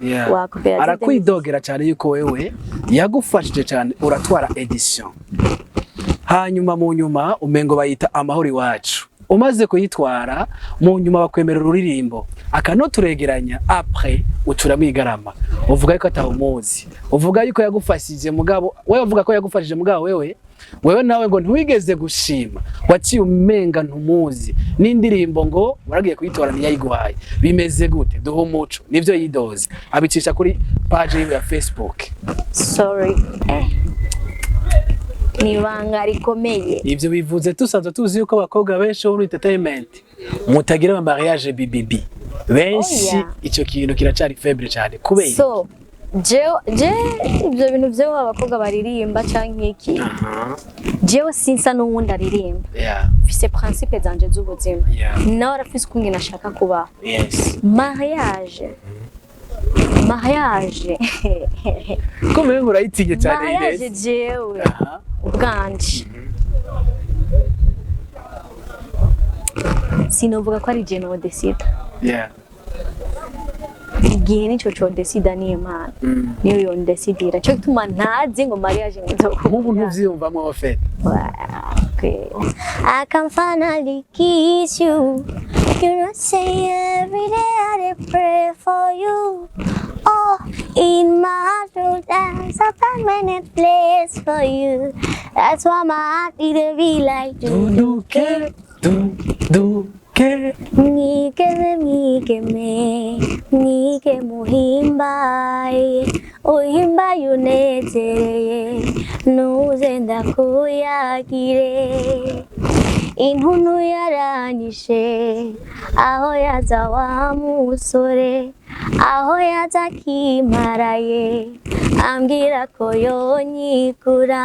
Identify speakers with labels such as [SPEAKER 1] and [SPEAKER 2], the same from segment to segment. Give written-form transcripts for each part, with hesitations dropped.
[SPEAKER 1] wa koperative.
[SPEAKER 2] Arakwidogera cyane yuko wewe yagufashije cyane uratwara edition. Hanyuma mu nyuma umengo bayita amahoro iwacu. Umaze kuyitwara mu nyuma bakwemera ururirimbo akanoturegeranya après ucura mwigarama uvuga yuko atawumuzi uvuga yuko yagufashije mugabo wewe uvuga ko yagufashije mugabo wewe nawe ngo ntiwigeze gushima waciye umenga ntumuzi n'indirimbo ngo waragiye kuyitora ntiyayiguhaye bimeze gute duho umuco nivyo yidoze abicisha kuri page ya Facebook.
[SPEAKER 1] Sorry nibanga rikomeye
[SPEAKER 2] ivyo bivuze tusanzwe tuzi yuko abakobwa benshi muri entertainment mutagira ama mariage BBB benshi ico kintu kiracari faible cyane kubera
[SPEAKER 1] so je ibyo bintu byo abakobwa baririmba canke iki jewe sinsa n'uwundi aririmba fise principe zanje z'ubuzima nawe arafise ukuntu nashaka kuba mariage
[SPEAKER 2] Kome urayitinye cyane
[SPEAKER 1] mariage jewe ubwanje sinovuga ko ari je no decide igihe nico cyo decide ni Imana niyo yo decidira cyo gituma ntazi ngo mariage ngizo
[SPEAKER 2] ubu ntuvyumvamo ofete.
[SPEAKER 1] Okay, I can finally kiss you. You know, say every day I pray for you. Oh, in my heart, there's a permanent place for you. That's why my heart it be like
[SPEAKER 2] do care.
[SPEAKER 1] Nike muhimbaye uhimbaye unezereye nuzenda kuyagire intunu yaranyishe aho yaza wa musore aho yaza kimaraye ambwira ko yonyikura.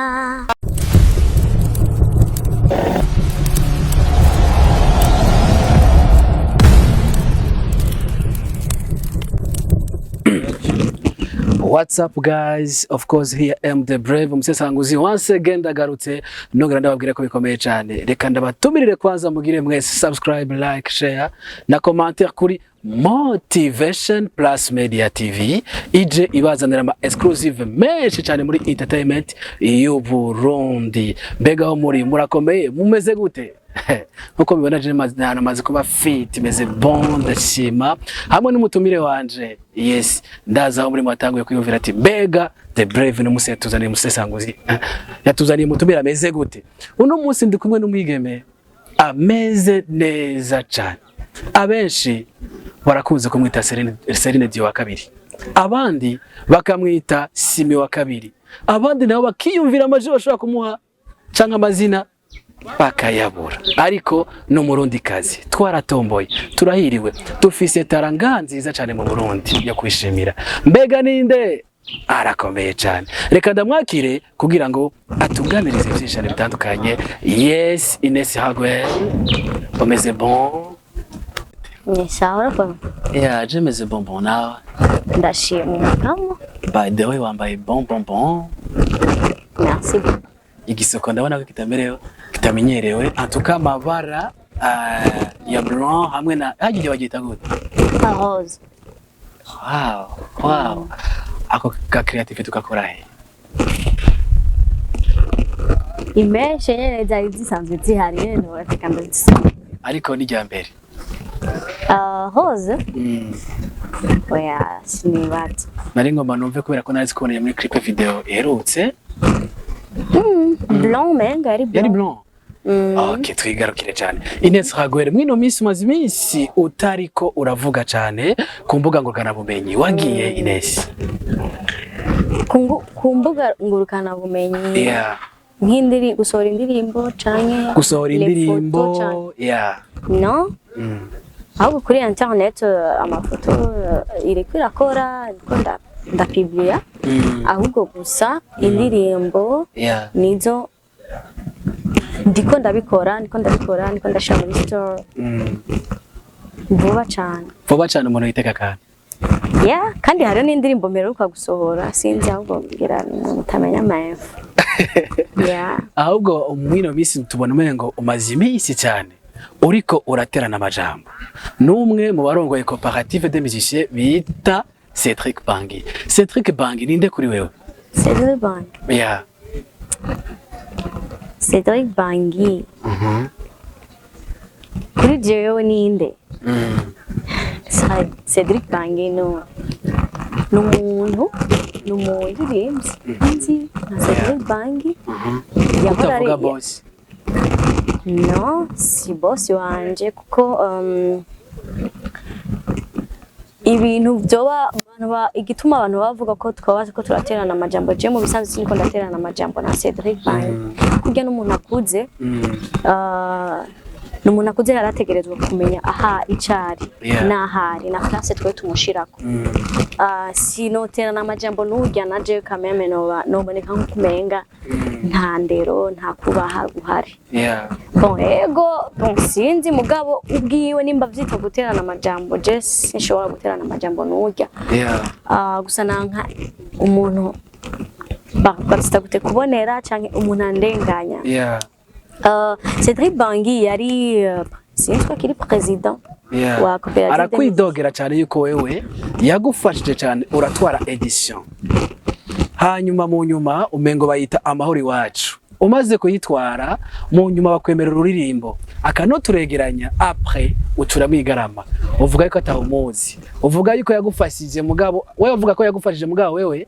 [SPEAKER 2] What's up guys, of course here am the brave umusesanguzi once again ndagarutse nongera ndababwira ko bikomeye cyane reka ndabatumirire kwanza mugire mwese subscribe like share na commentaire kuri Motivation Plus Media TV ije ibazanira ama exclusive menshi cyane muri entertainment y'u Burundi. Mbega ho muri murakomeye mumeze gute? Nkuko bibona je namaze kuba fit meze bon ndashima hamwe n'umutumire wanje yes ndaza aho muri mwatanguye kwiyumvira ati mbega the brave n'umuse yatuzaniye umusesanguzi yatuzaniye umutumire ameze gute. Uno munsi ndi kumwe n'umwigeme ameze neza cyane abenshi barakunze kumwita Celine Dion wa kabiri abandi bakamwita Simi wa kabiri abandi nabo bakiyumvira amajwi bashobora kumuha canka amazina bakayabura ariko no Murundi kazi twaratomboye turahiriwe dufise taranga nziza cyane mu Burundi yo kwishimira. Mbega ninde arakomeye cyane reka ndamwakire kugira ngo atuganirize byinshi bitandukanye. Yes Ines Hagwe umeze bon?
[SPEAKER 1] Sawa kwa
[SPEAKER 2] je meze bon nawe
[SPEAKER 1] ndashimye kamo
[SPEAKER 2] by the way wambaye bon
[SPEAKER 1] merci
[SPEAKER 2] igisoko ndabona ko kitamenyerewe antuka mabara ya blanc hamwe na hagiye bagita gute
[SPEAKER 1] rose.
[SPEAKER 2] Wow ako ka creative tukakora he
[SPEAKER 1] imeshe nyene zisanzwe zihari neno batekamba
[SPEAKER 2] ariko ni jya mbere
[SPEAKER 1] rose oya sinibaza
[SPEAKER 2] nari ngomba numve kubera ko nazi kubona muri clip video iherutse
[SPEAKER 1] blanc menga ari
[SPEAKER 2] blanc. Okay, twigarukire cyane. Ines Hagwere mwino minsi mazi minsi utariko uravuga cyane ku mbuga ngurukana bumenyi wagiye Ines?
[SPEAKER 1] Ku mbuga ngurukana bumenyi nk'indiri gusohora indirimbo canke
[SPEAKER 2] gusohora indirimbo
[SPEAKER 1] no ahubwo kuri internet amafoto iriko irakora ndapublia ahubwo gusa indirimbo nizo ndiko ndabikora ndiko ndashira muri store vuba cyane
[SPEAKER 2] umuntu yiteka kandi
[SPEAKER 1] kandi hari n'indirimbo mperuka gusohora sinzi ahubwo ngira mutamenya amafu
[SPEAKER 2] ahubwo mwino minsi tubona umengo umaze iminsi cyane uriko uraterana amajambo n'umwe mu barongoye cooperative des musiciens bita Cedric Bangi. Cedric Bangi ninde kuri wewe?
[SPEAKER 1] Cedric Bangi.
[SPEAKER 2] Yeah.
[SPEAKER 1] Cedric Bangi. Kuri jewe ninde? Cedric Bangi no. N'umuntu n'umuririmbyi nzi nka Cedric Bangi. Yahora ari
[SPEAKER 2] boss.
[SPEAKER 1] No, si boss wanje kuko ibintu byoba igituma abantu bavuga ko twabaze ko turaterana amajambo je mu bisanzwe siniko ndaterana amajambo na Cedric Bangi kurya n'umuntu akuze n'umuntu akuze yarategerezwa kumenya aha icari n'ahari na classe twe tumushirako sinoterana amajambo n'urya na je kameme noboneka nko kumenga nta ndero nta kubaha guhari bon ego bon sinzi mugabo ubwiwe nimba vyita guterana amajambo je sinshobora guterana amajambo n'urya gusa nanka umuntu batsita gute kubonera canke umuntu andenganya Cedric Bangi yari sinzwe kiri president wa cooperative
[SPEAKER 2] arakwidogera cyane yuko wewe yagufashije cyane uratwara edition hanyuma mu nyuma umengo bayita amahoro iwacu umaze kuyitwara mu nyuma bakwemerera ururirimbo akanoturegeranya après uturamwigarama uvuga yuko atawumuzi uvuga yuko yagufashije mugabo wewe uvuga ko yagufashije mugabo wewe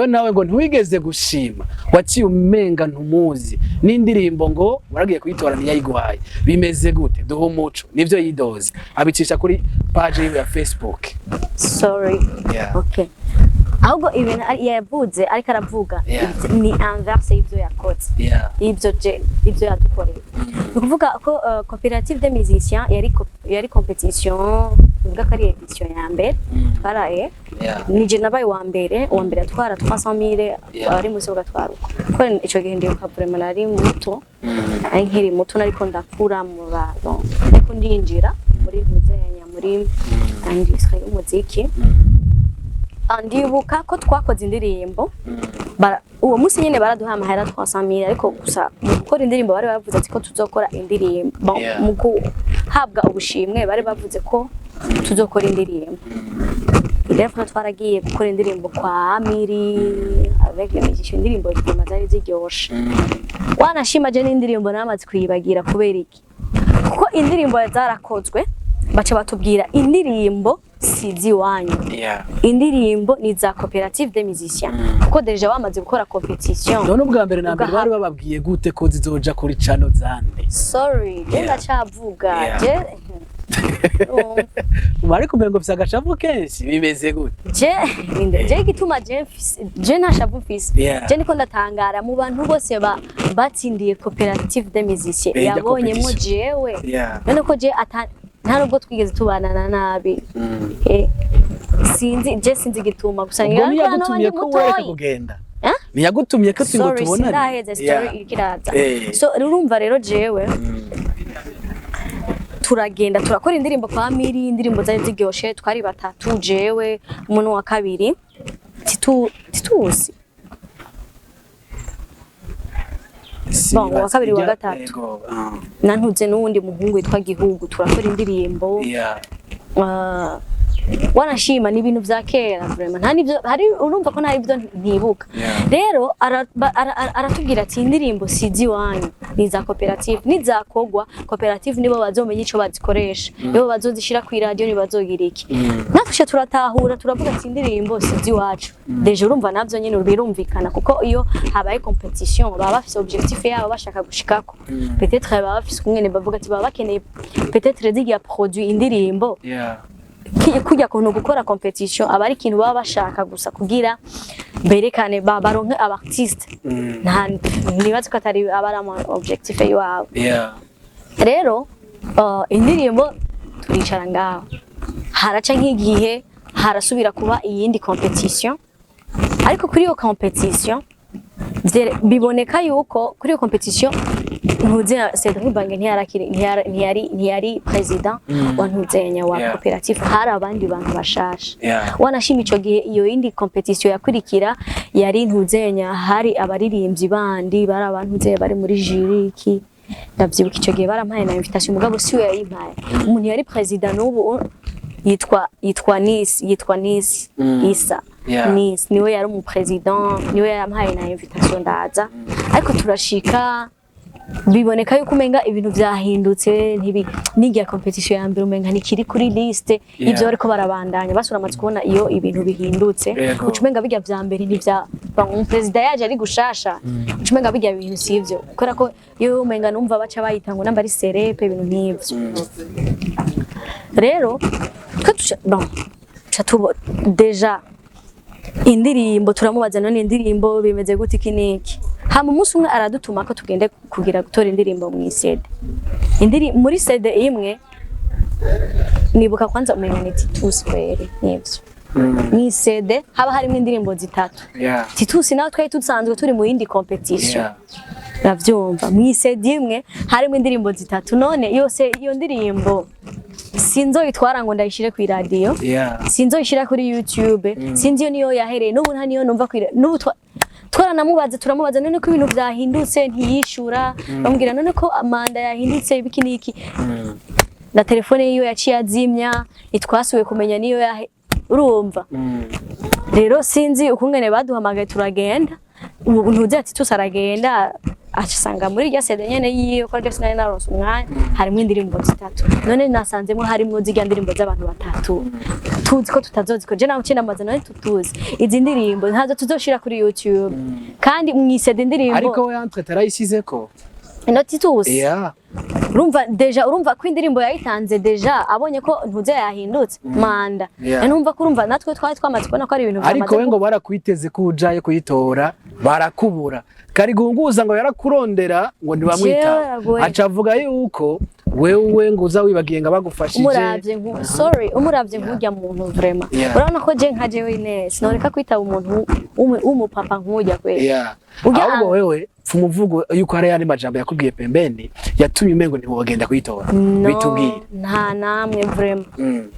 [SPEAKER 2] nawe ngo ntiwigeze gushima waciye umenga ntumuzi n'indirimbo ngo waragiye kuyitora ntiyayiguhaye bimeze gute duha umuco nivyo yidoze abicisha kuri page ya Facebook.
[SPEAKER 1] Sorry. Okay. ahubwo ibintu yavuze ariko aravuga ni inverse y'ibyo yakoze ibyo yadukoreye ni ukuvuga ko coopérative des musiciens yari competition uvuga ko ari edition ya mbere twaraye nije nabaye wa mbere atwara 300,000 ari musi ugatwara uko ico gihe ndibuka vraiment nari muto ari nkiri muto nariko ndakura mu bantu ariko ndinjira muri muzenya muri industrie y'umuziki ndibuka ko twakoze indirimbo uwo musi nyene baraduha amahera 300,000 ariko gusa mu gukora indirimbo bari bavuze ati ko tuzokora indirimbo mu guhabwa ubushimwe bari bavuze ko tuzokora indirimbo Idefra twaragiye gukora indirimbo kwa Amiri avec les musiciens indirimbo zari ziryoshe wanashima je n'indirimbo namaze kwibagira kubera iki kuko indirimbo zarakozwe baca batubwira indirimbo sizi wanyu indirimbo ni za coopérative des musiciens kuko deja bamaze gukora competition
[SPEAKER 2] none ubwa mbere na mbere bari bababwiye gute ko zizoja kuri channel zande
[SPEAKER 1] sorry genda cavuga je
[SPEAKER 2] Mari kumengo fisa gachavu kenshi bimeze gute
[SPEAKER 1] je gituma je ntashavu fisa je niko ndatangara mu bantu bose batsindiye coopérative des musiciens yabonye mu jewe none ko je nta nubwo twigeze tubanana nabi sinzi gituma gusa
[SPEAKER 2] ntiyagutumye ko wereka kugenda ntiyagutumye ko ngo tubonane
[SPEAKER 1] sorry story ikiraza so urumva rero jewe turagenda turakora indirimbo kwa Miri indirimbo zari ziryoshe twari batatu jewe umuntu wa kabiri titusi bon wa kabiri wa gatatu nantuze n'uwundi muhungu witwa Gihugu turakora indirimbo wanashima ni ibintu vya kera vraiment nta nivyo hari urumva ko nta ibyo ntibuka rero aratubwira ati indirimbo sizi wanyu ni za coopérative ni za kogwa coopérative nibo bazomenya ico bazikoresha nibo bazozishira ku radio ni bazogira iki natwe turatahura turavuga ati indirimbo sizi wacu deje urumva navyo nyene birumvikana kuko iyo habaye competition baba bafise objectif yabo bashaka gushikako peut-être baba bafise kumwene bavuga ati baba bakeneye peut-être zigiya produit indirimbo kujya kuntu gukora competition abari ikintu baba bashaka gusa kugira berekane baronke abartiste nibaze ko atari abara objectif yabo rero indirimbo turicara ngaho haraca nk'igihe harasubira kuba iyindi competition ariko kuri iyo competition biboneka yuko kuri iyo competition ntuzenya Cedric Bangi ntiyari president wa ntuzenya wa coopérative hari abandi bantu bashasha wanashima ico gihe iyo indi competition yakurikira yari ntuzenya hari abaririmbyi bandi bari abantu bari muri juriki ndavyibuka ico gihe barampaye na invitation mugabo siwe yayimpaye umuntu yari president n'ubu yitwa Nice Isa Nice niwe yari mu president niwe yampaye na invitation ndaza ariko turashika biboneka yuko umenga ibintu vyahindutse nigiya competition ya mbere umenga nikiri kuri liste ivyo ariko barabandanya basura amaze kubona iyo ibintu bihindutse ucumenga bijya vya mbere nivya president yaje ari gushasha ucumenga bijya ibintu sivyo kora ko iyo umenga numva baca bayita ngo namba ari serepe ibintu nk'ivyo rero deja indirimbo turamubaza none indirimbo bimeze gute kiniki hama umunsi umwe aradutuma ko tugende kugira gutora indirimbo mu CD muri CD imwe nibuka kwanza umenga ni Titus kweri nivyo mu CD haba harimo indirimbo zitatu Titus nawe twari tusanzwe turi mu yindi competition navyumva mu CD imwe harimo indirimbo zitatu none yose iyo ndirimbo sinzoyitwara ngo ndayishire ku radio sinzoyishira kuri YouTube sinzi niyo yahereye n'ubu nta niyo numva kwira n'ubu turamubaza none ko ibintu vyahindutse ntiyishura bambwira none ko amanda yahindutse bikiniki na telefone yiyo yaciye azimya itwasuwe kumenya niyo urumva rero sinzi ukungene baduhamagaye turagenda ubu ntuzi ati tusaragenda acasanga muri rya CD nyene yiyo ko ryo sinari naronse umwanya harimo indirimbo zitatu none nasanzemo harimo zirya ndirimbo z'abantu batatu tuzi ko tutazoziko je nawe cinamaza none tutuzi izi ndirimbo ntazo tuzoshira kuri YouTube kandi mwise indirimbo
[SPEAKER 2] ariko we entre tarayisizeko
[SPEAKER 1] Titus urumva ko indirimbo yayitanze deja abonye ko ntuze yahindutse manda numva ko urumva natwe twari twamaze kubona ko ari ibintu
[SPEAKER 2] ariko we ngo barakwiteze ko ujaye kuyitora barakubura kari gunguza ngo yarakurondera ngo ntibamwita acavuga yuko wewe ngo uza wibagiye ngo bagufashije
[SPEAKER 1] umuravye nk'urya muntu vraiment urabona ko je nka jewe Ines noreka kwitaba umuntu umupapa nk'urya kwe
[SPEAKER 2] ahubwo wewe umuvugo yuko hari yandi majambo yakubwiye pembeni yatumye umengo ntiwogenda kuyitora bitubwire
[SPEAKER 1] nta namwe vraiment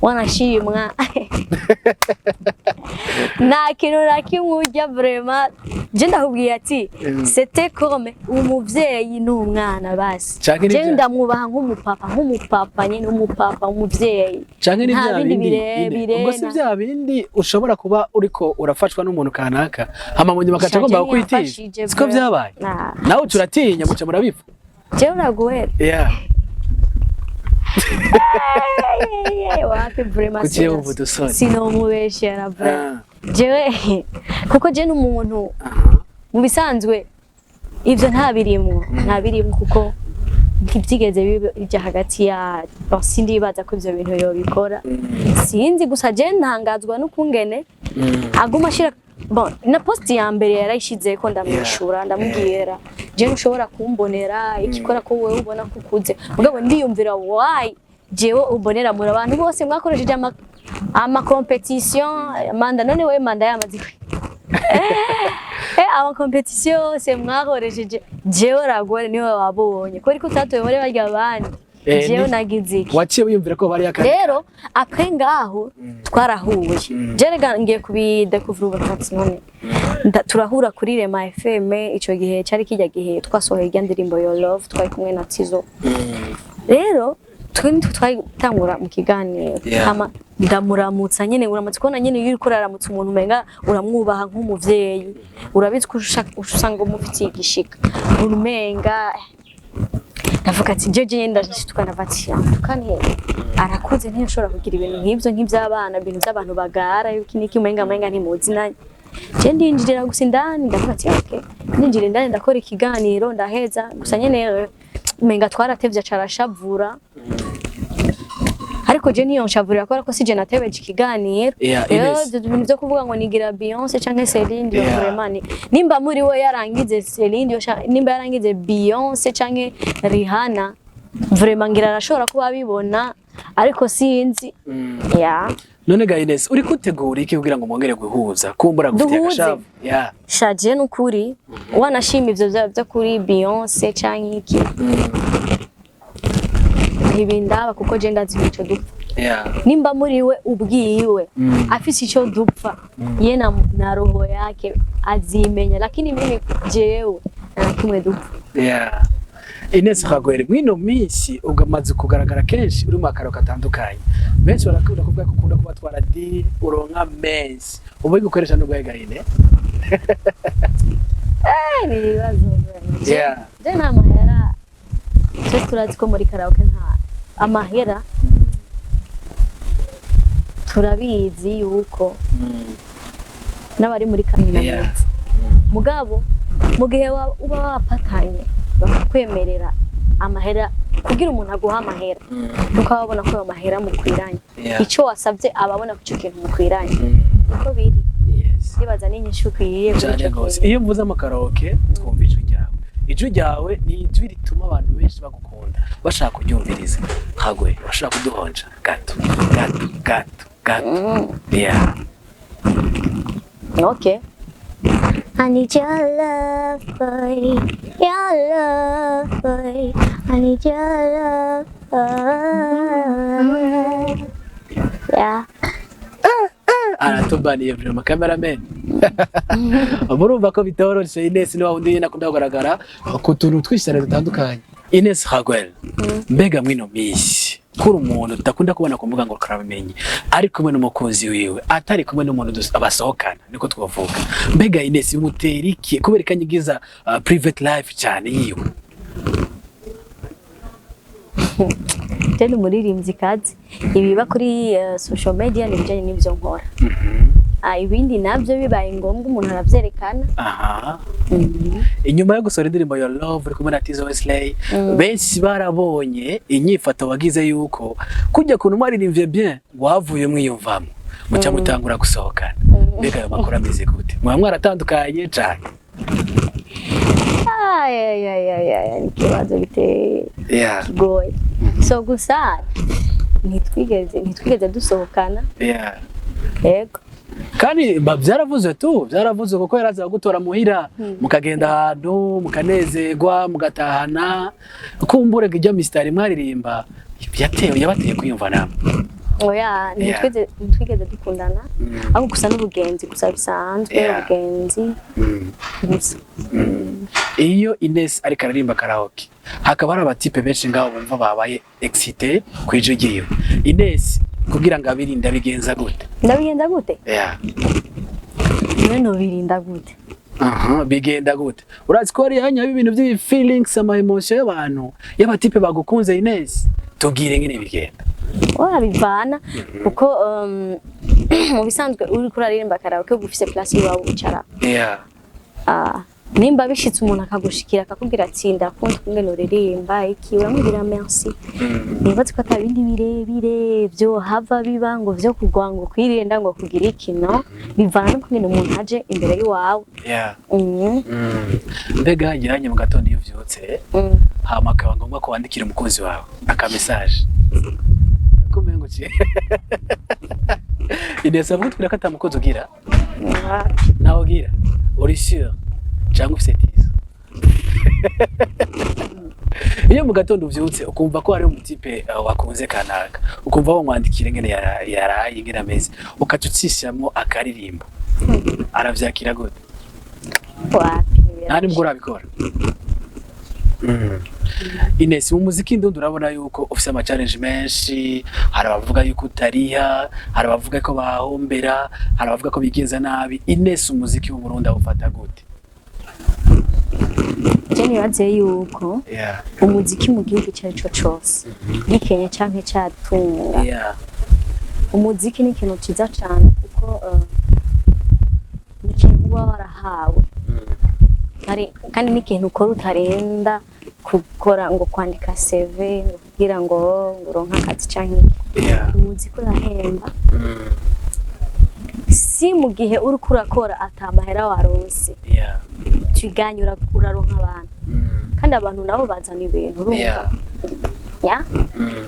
[SPEAKER 1] wanashimwa nta kintu nakimurya vraiment je ndakubwiye ati c'était comme umuvyeyi n'umwana basi je ndamwubaha nk'umupapa nyene umupapa umuvyeyi
[SPEAKER 2] canke n'ibindi ubwo si vya bindi ushobora kuba uriko urafashwa n'umuntu kanaka hama mu nyuma kaca ngomba kukwitisha siko vyabaye nawe uturatinya muca murabipfa
[SPEAKER 1] je uraguhera wapi vraiment sinomubeshera vraiment jewe kuko je n'umuntu mu bisanzwe ivyo ntabirimo kuko ntibyigeze bijya hagati ya sindibaza ko ivyo bintu yo bikora sinzi gusa je ntangazwa n'ukungene aguma ashira na post ya mbere yarayishize ko ndamwishura ndamubwira je ushobora kumbonera ikikora ko wewe ubona kukuze mugabo ndiyumvira why jewe ubonera muri abantu bose mwakoresheje ama competition manda none we manda yamaze ama competition se mwakoresheje jewe ragore niwe wabonye ko ariko utatoye bari barya abandi jewe nagize iki
[SPEAKER 2] waciye wiyumvira ko bari yakandi
[SPEAKER 1] rero après ngaho twarahuye je rega ngiye kubidekuvura gatsi none turahura kuri Rema FM ico gihe cyari kijya gihe twasohoye irya ndirimbo Your Love twari kumwe na Tizo rero twitangura mu kiganiro hama ndamuramutsa nyene uramutse kona nyene yuri ko raramutse umuntu umenga uramwubaha nk'umuvyeyi urabitse usanga umufitiye igishika urumenga ndavuga ati jeje yenda tukana vati kandi arakuze ntiyashobora kugira ibintu nk'ivyo nk'ivy'abana ibintu by'abantu bagara yukiniki umenga ntimuzi nanye je ndinjirira gusa indani ndavuga ati okay ndinjira indani ndakora ikiganiro ndaheza gusa nyene umenga twaratevye carashavura ariko je niyo nshavurira ko sije natebeje ikiganiro ibintu byo kuvuga ngo nigira Beyonce canke Celine Dion vraiment nimba muri we yarangize Celine Dion nimba yarangize Beyonce canke Rihanna vraiment ngira arashobora kuba bibona ariko sinzi
[SPEAKER 2] none Gaines uri kutegura iki kugira ngo mwongere guhuza kumbura gufite agashavu
[SPEAKER 1] shaje n'ukuri wanashima ivyo byo kuri Beyonce canke iki ibindaba kuko je ndazi ico dupfa nimba muri we ubwiwe afise ico dupfa ye na roho yake azimenya lakini mimi jewe kimwe dupfa
[SPEAKER 2] Ines Kagwere mwino minsi ugamaze kugaragara kenshi uri mu karaoke atandukanye benshi barakunda kuvuga ko ukunda kubatwara di uronka menshi ubu gukoresha no gwegahine
[SPEAKER 1] ni ibibazo
[SPEAKER 2] yeah
[SPEAKER 1] je nta mahera cyo turazi ko muri karaoke nta amahera turabizi yuko n'abari muri kaminuza mugabo mu gihe uba wapatanye bakwemerera amahera kugira umuntu aguha amahera nuko ababona ko amahera mukwiranye ico wasabye ababona ko ico kintu mukwiranye uko biri bibaza n'inyishu kwiriye
[SPEAKER 2] iyo mvuze amakaraoke twumva ijwi ryawe ni ijwi rituma abantu benshi bagukunda bashaka kuryumviriza Kagwe bashaka kuduhonja gato yeah
[SPEAKER 1] okay. I need your love, boy. Your love, boy. I need your love, boy. Yeah.
[SPEAKER 2] Aratubwiye vraiment cameraman. Murumva ko bitoroshe Ines ni wundi yena kunda kugaragara ku tuntu twishara dutandukanye. Ines Kagwere mbega mwino mishi kuri umuntu utakunda kubona ku mbuga ngo karamenye ari kumwe n'umukunzi wiwe atari kumwe n'umuntu abasohokana niko twavuga mbega Ines bimutera iki kubereka nyigiza private life cyane yiwe
[SPEAKER 1] Tene muririmbyi kazi ibiba kuri social media nibijanye n'ivyo nkora ibindi nabyo bibaye ngombwa umuntu aravyerekana
[SPEAKER 2] inyuma yo gusora indirimbo Your Love uri kumwe na Tizo Wesley benshi barabonye inyifato wagize yuko kujya kuntu mwaririmbye bien wavuye mwiyumvamo muca mutangura gusohokana mbega ayo makuru ameze gute mwaratandukanye cyane
[SPEAKER 1] ikibazo biteye kigoye so gusa ntitwigeze dusohokana yego
[SPEAKER 2] kandi byaravuze kuko yaraza gutora muhira mukagenda ahantu mukanezerwa mugatahana kumbure ijya mistari mwaririmba yabateye kwiyumva namwe
[SPEAKER 1] oya ntitwigeze dukundana ahubwo gusa n'ubugenzi gusa bisanzwe ubugenzi gusa
[SPEAKER 2] iyo Ines ari karirimba karaoke hakaba hari abatipe benshi ngaho bumva babaye excité kwijugiye Ines kugira ngo abirinda bigenza gute
[SPEAKER 1] no birinda gute
[SPEAKER 2] bigenda gute urazi ko ari hanya ibintu by'i feelings ama emotion y'abantu y'abatipe bagukunze Ines tubwire ngene bigenda
[SPEAKER 1] bivana kuko mu bisanzwe uri kuraririmba karaoke ufise place yawe ucara nimba bishitse umuntu akagushikira akakubwira ati ndakunda kungene uririmba iki uramubwira merci nibaze ko atabindi birebire byo hava biba ngo vyo kugwa ngo kwirenda ngo kugira ikino bivana no kungene umuntu aje imbere y'uwawe
[SPEAKER 2] mbega yiranye mu gatondo iyo vyotse hama akaba ngombwa ko wandikira umukunzi wawe aka message kumengo ci Ines avuga twira ko atamukozi ugira nawe ugira uri sure cyangwa ufite tizo iyo mu gatondo uvyutse ukumva ko ari umutipe wakunze kanaka ukumva wamwandikira ngene yaraye ngene ameze ukacucishamo akaririmbo aravyakira gute nari mugora bikora Ines mu muziki ndundi urabona yuko ufite ama challenge menshi hari abavuga yuko utariha hari abavuga ko bahombera hari abavuga ko bigenza nabi Ines umuziki w'u Burundi awufata gute
[SPEAKER 1] Jeni waze yuko umuziki mu gihugu cyacu cyose gikenya canke cyatunga umuziki ni ikintu ciza cyane kuko ni ikintu uba warahawe kandi ni ikintu ukora utarenda gukora ngo kwandika CV ngo kugira ngo uronka akazi canke umuziki urahemba si mu gihe uri kurakora atamahera waronse tuganyura uraronka abantu kandi abantu nabo bazana ibintu urumva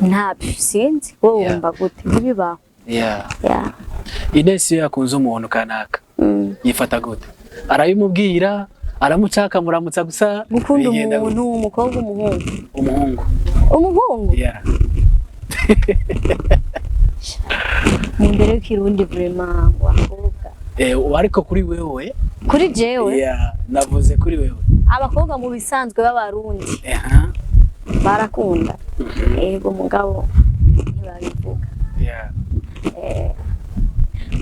[SPEAKER 1] ntabyo sinzi wowe wumva gute ntibibaho
[SPEAKER 2] Ines yakunze umuntu kanaka yifata gute arabimubwira aramucaka muramutsa gusa
[SPEAKER 1] gukunda umuntu umukobwa umuhungu Mbere y'ikirundi vraiment wakobwa
[SPEAKER 2] ariko kuri wewe
[SPEAKER 1] kuri jewe
[SPEAKER 2] navuze kuri wewe
[SPEAKER 1] abakobwa mu bisanzwe b'abarundi barakunda yego mugabo ntibabivuga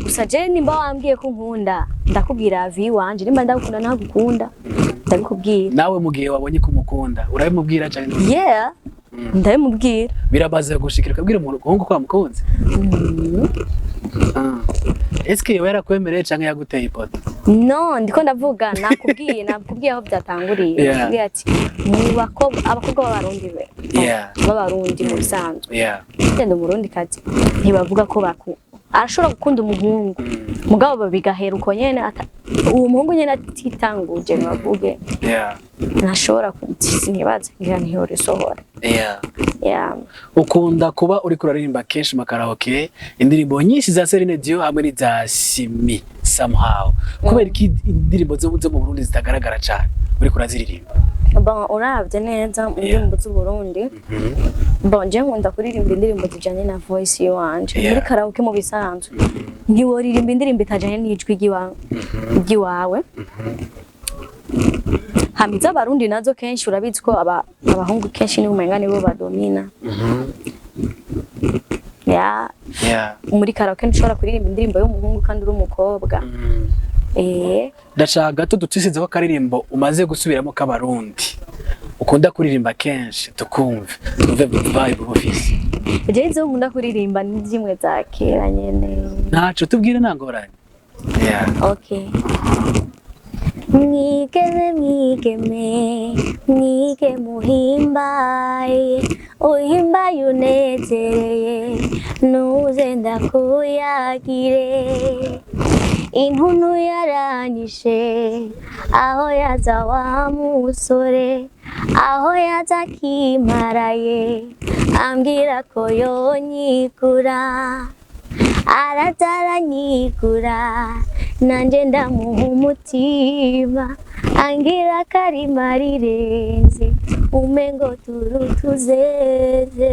[SPEAKER 1] gusa je nimba wambwiye ko nkunda ndakubwira vi wanje nimba ndagukunda ntagukunda ndabikubwira
[SPEAKER 2] nawe mu gihe wabonye ko umukunda urabimubwira cyane
[SPEAKER 1] ndabimubwira
[SPEAKER 2] birabaze gushikira ukabwira umuntu ko kwa mukunzi eske yewe yarakwemereye canke yaguteye ipoto
[SPEAKER 1] no ndiko ndavuga nakubwiye aho byatanguriye nakubwiye ati mu abakobwa b'abarundi b'abarundi mu bisanzwe ndende umurundi kazi ntibavuga ko arashobora gukunda umuhungu mugabo babigahera uko nyene uwo muhungu nyene atitanguje bavuge ntashobora kumutsinyibaza ngira ntihore sohora
[SPEAKER 2] ukunda kuba uri kuraririmba kenshi makaraoke indirimbo nyinshi za Celine Dion hamwe n'iza Simi somehow kubera iki indirimbo zo mu Burundi zitagaragara cyane uri kuraziririmba
[SPEAKER 1] bon uravye neza mu ndirimbo z'u Burundi bon je nkunda kuririmba indirimbo zijanye na voice yanje muri karaoke mu bisanzwe ntiworirimba indirimbo itajanye n'ijwi ry'iwawe hamiza abarundi nazo kenshi urabizi ko abahungu kenshi ni umenga nibo badomina muri karaoke nshobora kuririmba indirimbo y'umuhungu kandi uri umukobwa
[SPEAKER 2] ndashaka gato dutisize ko karirimbo umaze gusubiramo k'abarundi ukunda kuririmba kenshi tukumve tuve vibe office
[SPEAKER 1] je zo nkunda kuririmba ni zimwe za kera nyene
[SPEAKER 2] ntaco tubwire nangoranye
[SPEAKER 1] okay mwige muhimbaye uhimbaye unezereye nuze ndakuyagire intunu yaranyishe aho yaza wa musore aho yaza kimaraye ambwira ko yonyigura arataranyigura nanje ndamuha umutima angira karima rirenze umengo turutuzeze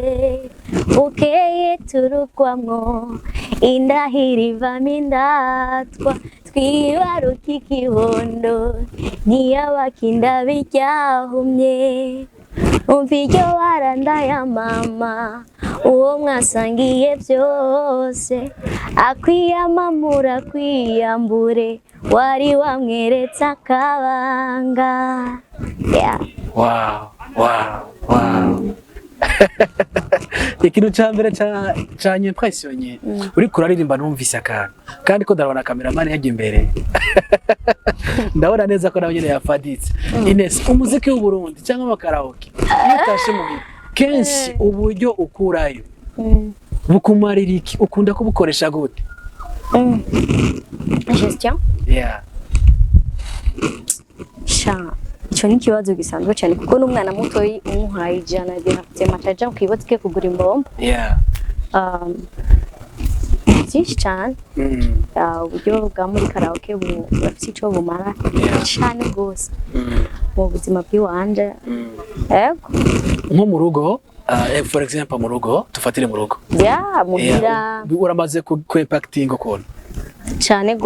[SPEAKER 1] ukeye turukwamwo indahiro ivamo indatwa twibaruka ikibondo ntiyabakinda biryahumye umva iryo barandaya mama uwo mwasangiye byose akwiyamamura kwiyambure wari wamweretse akabanga
[SPEAKER 2] wow ikintu ca mbere canye impressionye uri kuraririmba numvise akantu kandi ko ndarabona cameraman yaje imbere ndabona neza ko nawe nyene yafaditse Ines umuziki w'u Burundi cyangwa amakaraoke utashe mu kenshi uburyo ukurayo bukumarira iki ukunda kubukoresha gute
[SPEAKER 1] gestion icyo ni ikibazo gisanzwe cyane kuko n'umwana mutoyi umuhaye ijana bihafite mataja kwibotike kugura imbombo byinshi cyane uburyo bwa muri karaoke bufite icyo bumara cyane rwose mu buzima bw'iwanje
[SPEAKER 2] nko mu rugo for example mu rugo tufatire mu rugo
[SPEAKER 1] muhira
[SPEAKER 2] uramaze ku impacting ukuntu
[SPEAKER 1] cyane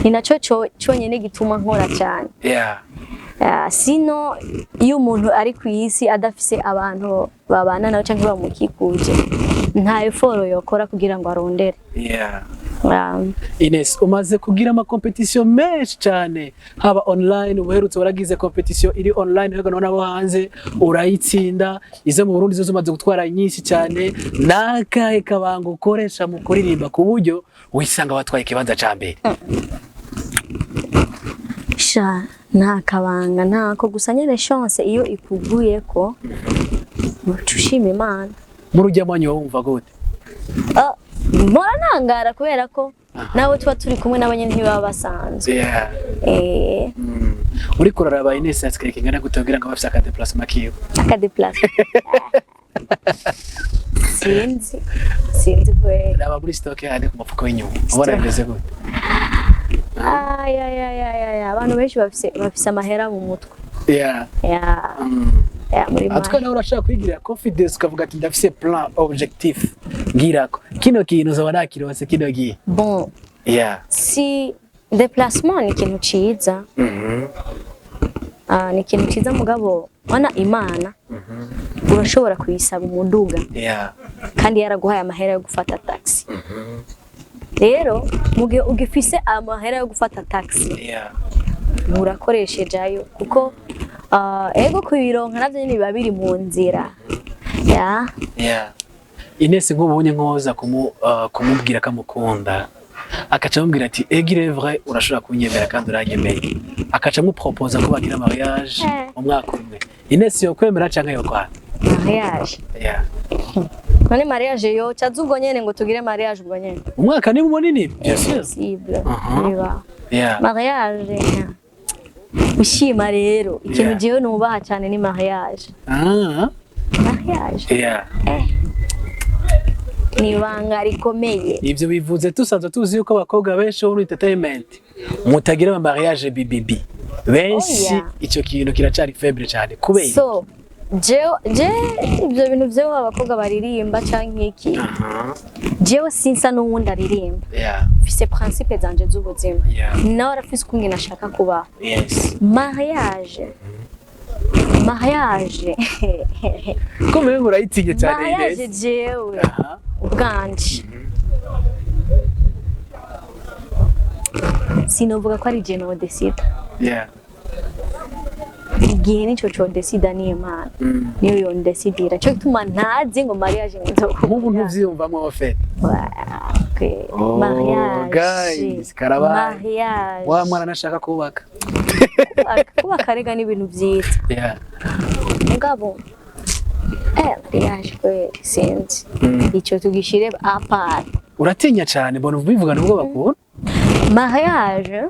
[SPEAKER 1] ni nacyo cyonyine gituma nkora cyane sino iyo umuntu ari ku isi adafise abantu babana nawe cyangwa bamukikuje nta effort yokora kugira ngo arondere
[SPEAKER 2] Ines umaze kugira ama competition menshi cyane haba online ubuherutse waragize competition iri online rego nabo hanze urayitsinda izo mu Burundi zo umaze gutwara nyinshi cyane nakahe kabanga ukoresha mu kuririmba ku buryo wisanga watwaye ikibanza ca mbere
[SPEAKER 1] nta kabanga ntako gusa nyene chance iyo ikuguye ko ushima Imana
[SPEAKER 2] mu rujyamanyo wumva gute
[SPEAKER 1] mbora nangara kubera ko nawe tuba turi kumwe n'abanyene ntibaba basanzwe
[SPEAKER 2] uri kuraraba Ines yaskere kingana gutubwira ngo bafite akadeplacement kiyo sinzi kwe raba muri stock yane ku mafuko y'inyuma ubona bimeze gute
[SPEAKER 1] abantu benshi bafise amahera mu mutwe
[SPEAKER 2] atwe nawe urashaka kwigirira confidence ukavuga ati ndafise plan objectif ngirako kino kintu uzaba nakirose kino gihe
[SPEAKER 1] bon si déplacement ni ikintu ciza. Ni ikintu ciza mugabo wana imana urashobora kuyisaba umuduga kandi yaraguhaye amahera yo gufata taxi. Rero mugihe ugifise amahera yo gufata taxi murakoresheje ayo kuko ego kubironka navyo nyine biba biri mu nzira.
[SPEAKER 2] Ines nk'ubonye nkoza kumubwira kamukunda akaca amubwira ati egire vrai urashobora kunyemera kandi uranyemeye akaca muproposa ko bagira mariage umwaka umwe. Ines yo kwemera canke yo kwa
[SPEAKER 1] mariage? None mariage yo caza ubwo nyene ngo tugire mariage ubwo nyene
[SPEAKER 2] umwaka ni munini bien sûr
[SPEAKER 1] possible. Mariage ushima rero ikintu jewe nubaha cyane ni mariage. Mariage ni ibanga rikomeye.
[SPEAKER 2] Ivyo bivuze tusanzwe tuzi yuko abakobwa benshi bo muri entertainment mutagira ama mariage bibibi benshi. Ico kintu kiracari faible cyane kubera
[SPEAKER 1] so ibyo bintu byo abakobwa baririmba canke iki jewe sinsa n'uwundi aririmba. Fise principe zanje z'ubuzima nawe arafise ukunge nashaka kuba. Mariage
[SPEAKER 2] komeye ngurayitinye cyane Ines.
[SPEAKER 1] Mariage jewe ubwanje sinovuga ko ari je no decide. Igihe nico co decide ni Imana niyo yo decidira cyo gituma ntazi ngo mariage
[SPEAKER 2] nk'ubu ntuvyiyumvamo ofete.
[SPEAKER 1] Mariage
[SPEAKER 2] guys karabaye wa mwana nashaka kubaka
[SPEAKER 1] rega n'ibintu byiza mugabo mariage kwe sinzi ico tugishire apart.
[SPEAKER 2] Uratinya cyane mbona ubivugana ubwo bakubona
[SPEAKER 1] mariage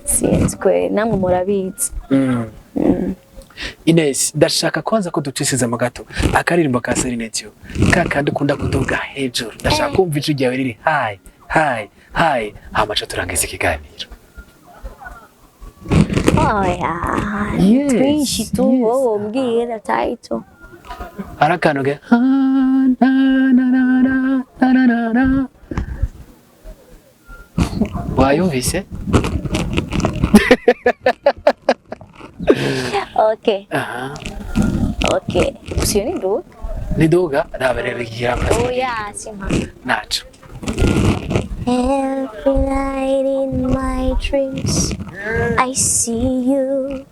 [SPEAKER 1] sinzi kwe namwe murabizi.
[SPEAKER 2] Ines ndashaka kwanza ko ducisiza mu gato akaririmbo ka Serenity kakandi ukunda kuduga hejuru. Ndashaka kumva ijwi ryawe riri hi amacho turangiza ikiganiro.
[SPEAKER 1] Twinshi tu wowe mbwira title
[SPEAKER 2] arakano ge wayumvise?
[SPEAKER 1] Okay. Okay. Usiyo ni duga?
[SPEAKER 2] Ni duga? Naberere igihamba.
[SPEAKER 1] Simha.
[SPEAKER 2] Nacho.
[SPEAKER 1] Every night in my dreams I see you,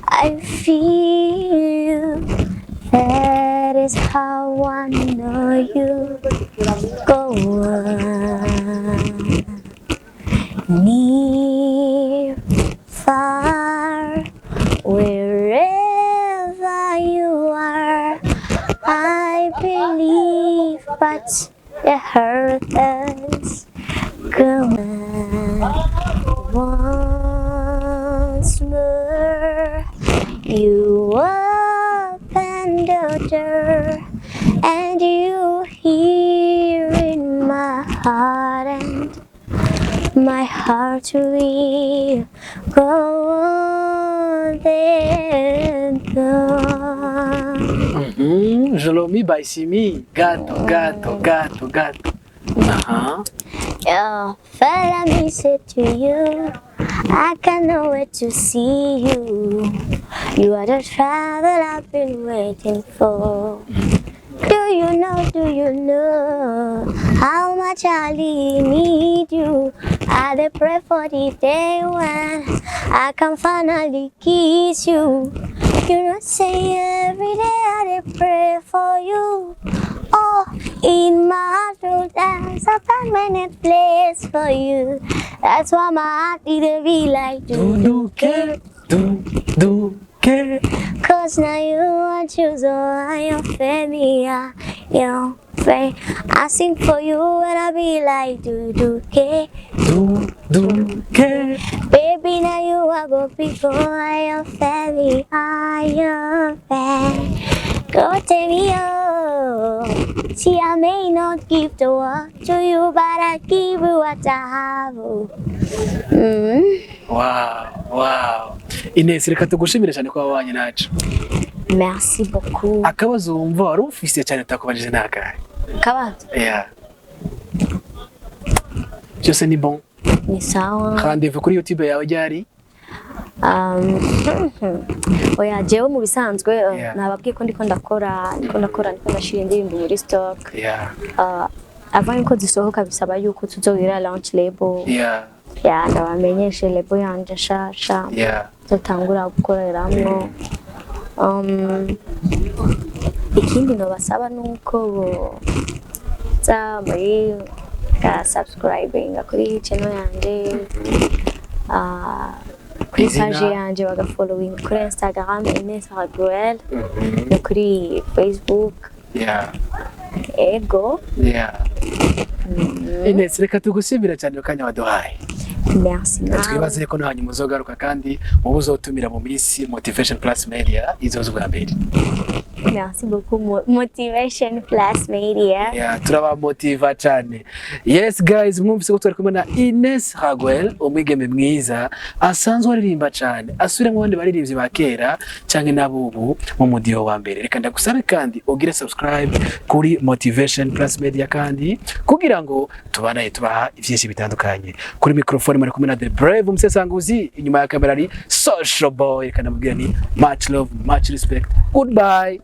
[SPEAKER 1] I feel you. That is how I know you. Go on. Near, far, wherever you are, I believe, but it hurts us. Come on, once more, you open the door, and you hear in my heart, and my heart will go on then on.
[SPEAKER 2] Jolomi by Simi, gato.
[SPEAKER 1] Follow me, say to you, I cannot wait to see you. You are the travel I've been waiting for. Do you know how much I really need you? I dey pray for the day when I can finally kiss you. You know, say every day I dey pray for you. Oh, in my heart, there's a permanent place for you. That's why my heart need be like
[SPEAKER 2] do care.
[SPEAKER 1] Cause now you want to, so I am family, your friend. I sing for you and I be like do care. Baby, now you are go people, I am family, I am fan. Go tell me, oh, see I may not give the world to you, but I give you what I have.
[SPEAKER 2] Wow. Ines reka tugushimire cyane ko wabanye nacu.
[SPEAKER 1] Merci beaucoup.
[SPEAKER 2] Akabazo wumva wari ufise cyane utakubajije nakahe?
[SPEAKER 1] Kabazo?
[SPEAKER 2] Je sais ni bon.
[SPEAKER 1] ni sawa.
[SPEAKER 2] Rendez-vous kuri YouTube yawe ryari?
[SPEAKER 1] Oya jewe mu bisanzwe nababwiye ko ndiko ndakora ndashira indirimbo muri stock. Avant yuko zisohoka bisaba yuko tuzogira launch label. Ndabamenyeshe label yanje shasha. Tutangura gukoreramwo. Ikindi no basaba nuko za muri subscribing kuri channel yanje. Kuri page yanje baga following kuri Instagram idasanzwe no kuri Facebook. Ego.
[SPEAKER 2] Ines, reka tugushimira cyane ukanya waduhaye.
[SPEAKER 1] Merci.
[SPEAKER 2] Twibaze ko nahanye muzogaruka kandi mu buzotumira mu minsi Motivation Plus Media izozwa mbere.
[SPEAKER 1] Merci beaucoup Motivation Plus Media.
[SPEAKER 2] Turaba motiva cyane. Yes guys, mwumvise ko twari kumwe na Ines Raguel, umwigeme mwiza asanzwe aririmba cyane. Asubire mu bandi baririmbyi ba kera cyangwa nabubu mu mudiho wa mbere. Reka ndagusabe kandi ugire subscribe kuri Motivation Plus Media kandi kugira ngo tubanaye tubaha ivyinshi bitandukanye. Kuri microphone mari kumwe na The Brave umusesanguzi, inyuma ya kamera ari Social Boy. Reka ndamubwira ni much love, much respect. Goodbye.